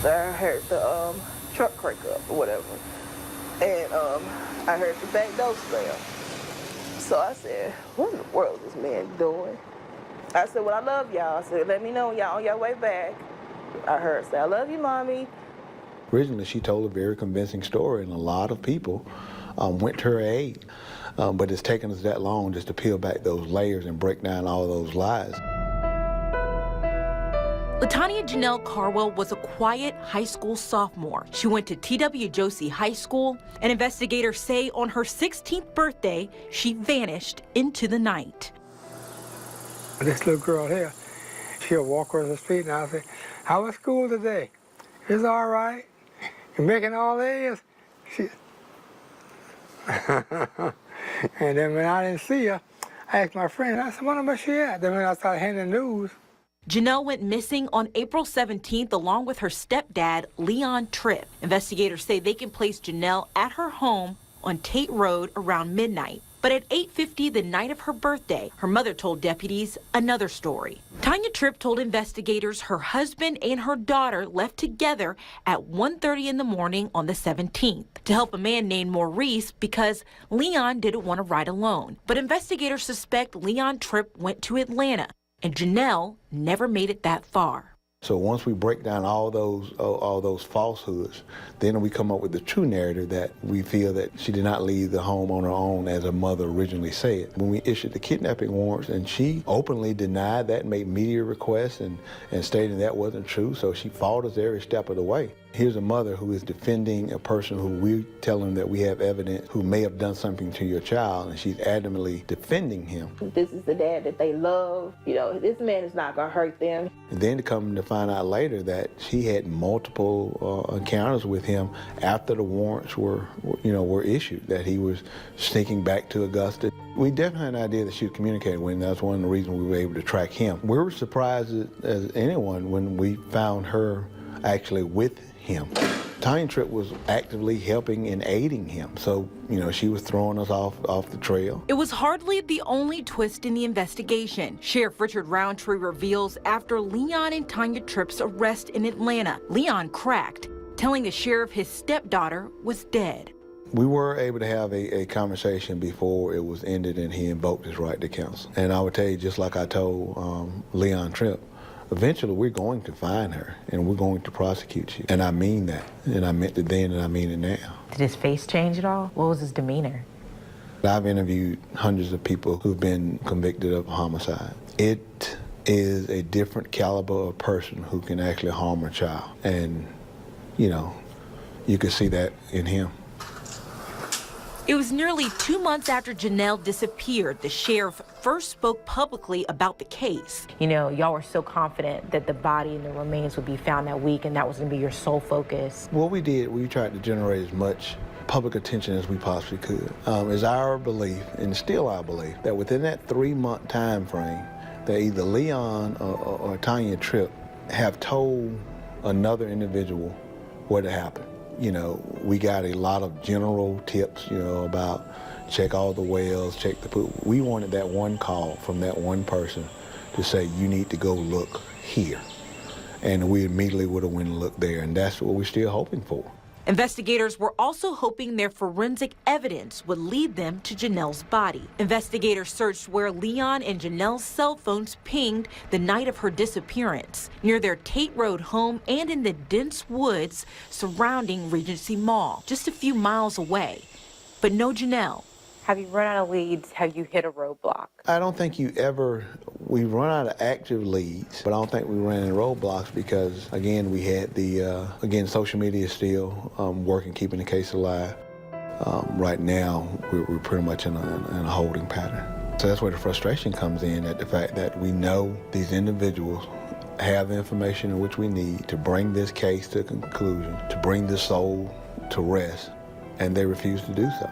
I heard the truck crank up or whatever. And I heard the back door slam. So I said, what in the world is this man doing? I said, well, I love y'all. I said, let me know when y'all on your way back. I heard her say, I love you, Mommy. Originally, she told a very convincing story, and a lot of people went to her aid. But it's taken us that long just to peel back those layers and break down all those lies. LaTonya Janell Carwell was a quiet high school sophomore. She went to T.W. Josie High School, and investigators say on her 16th birthday, she vanished into the night. This little girl here, she'll walk across the street and I'll say, how was school today? It's all right. You're making all A's? And then when I didn't see her, I asked my friend, I said, where she at? Then when I started hearing the news. Janell went missing on April 17th along with her stepdad, Leon Tripp. Investigators say they can place Janell at her home on Tate Road around midnight. But at 8:50 the night of her birthday, her mother told deputies another story. Tanya Tripp told investigators her husband and her daughter left together at 1:30 in the morning on the 17th to help a man named Maurice because Leon didn't want to ride alone. But investigators suspect Leon Tripp went to Atlanta, and Janell never made it that far. So once we break down all those falsehoods, then we come up with the true narrative that we feel that she did not leave the home on her own as her mother originally said. When we issued the kidnapping warrants, and she openly denied that, made media requests and stated that wasn't true, so she fought us every step of the way. Here's a mother who is defending a person who we tell them that we have evidence who may have done something to your child, and she's adamantly defending him. This is the dad that they love. You know, this man is not gonna hurt them. And then to come to find out later that she had multiple encounters with him after the warrants were issued, that he was sneaking back to Augusta. We definitely had an idea that she was communicating with him. That's one of the reasons we were able to track him. We were surprised as anyone when we found her actually with him. Tanya Tripp was actively helping and aiding him, so, she was throwing us off the trail. It was hardly the only twist in the investigation. Sheriff Richard Roundtree reveals after Leon and Tanya Tripp's arrest in Atlanta, Leon cracked, telling the sheriff his stepdaughter was dead. We were able to have a conversation before it was ended, and he invoked his right to counsel. And I would tell you, just like I told Leon Tripp, eventually we're going to find her and we're going to prosecute you. And I mean that. And I meant it then and I mean it now. Did his face change at all? What was his demeanor? I've interviewed hundreds of people who've been convicted of homicide. It is a different caliber of person who can actually harm a child. And, you could see that in him. It was nearly 2 months after Janell disappeared, the sheriff first spoke publicly about the case. Y'all were so confident that the body and the remains would be found that week, and that was going to be your sole focus. What we did, we tried to generate as much public attention as we possibly could. It's our belief, and still our belief, that within that 3-month time frame, that either Leon or Tanya Tripp have told another individual what happened. We got a lot of general tips, about check all the wells, check the pool. We wanted that one call from that one person to say, you need to go look here. And we immediately would have went and looked there, and that's what we're still hoping for. Investigators were also hoping their forensic evidence would lead them to Janell's body. Investigators searched where Leon and Janell's cell phones pinged the night of her disappearance, near their Tate Road home and in the dense woods surrounding Regency Mall, just a few miles away. But no Janell. Have you run out of leads? Have you hit a roadblock? I don't think we run out of active leads, but I don't think we ran into roadblocks because, again, we had social media is still working, keeping the case alive. Right now, we're pretty much in a holding pattern. So that's where the frustration comes in, at the fact that we know these individuals have the information in which we need to bring this case to a conclusion, to bring this soul to rest, and they refuse to do so.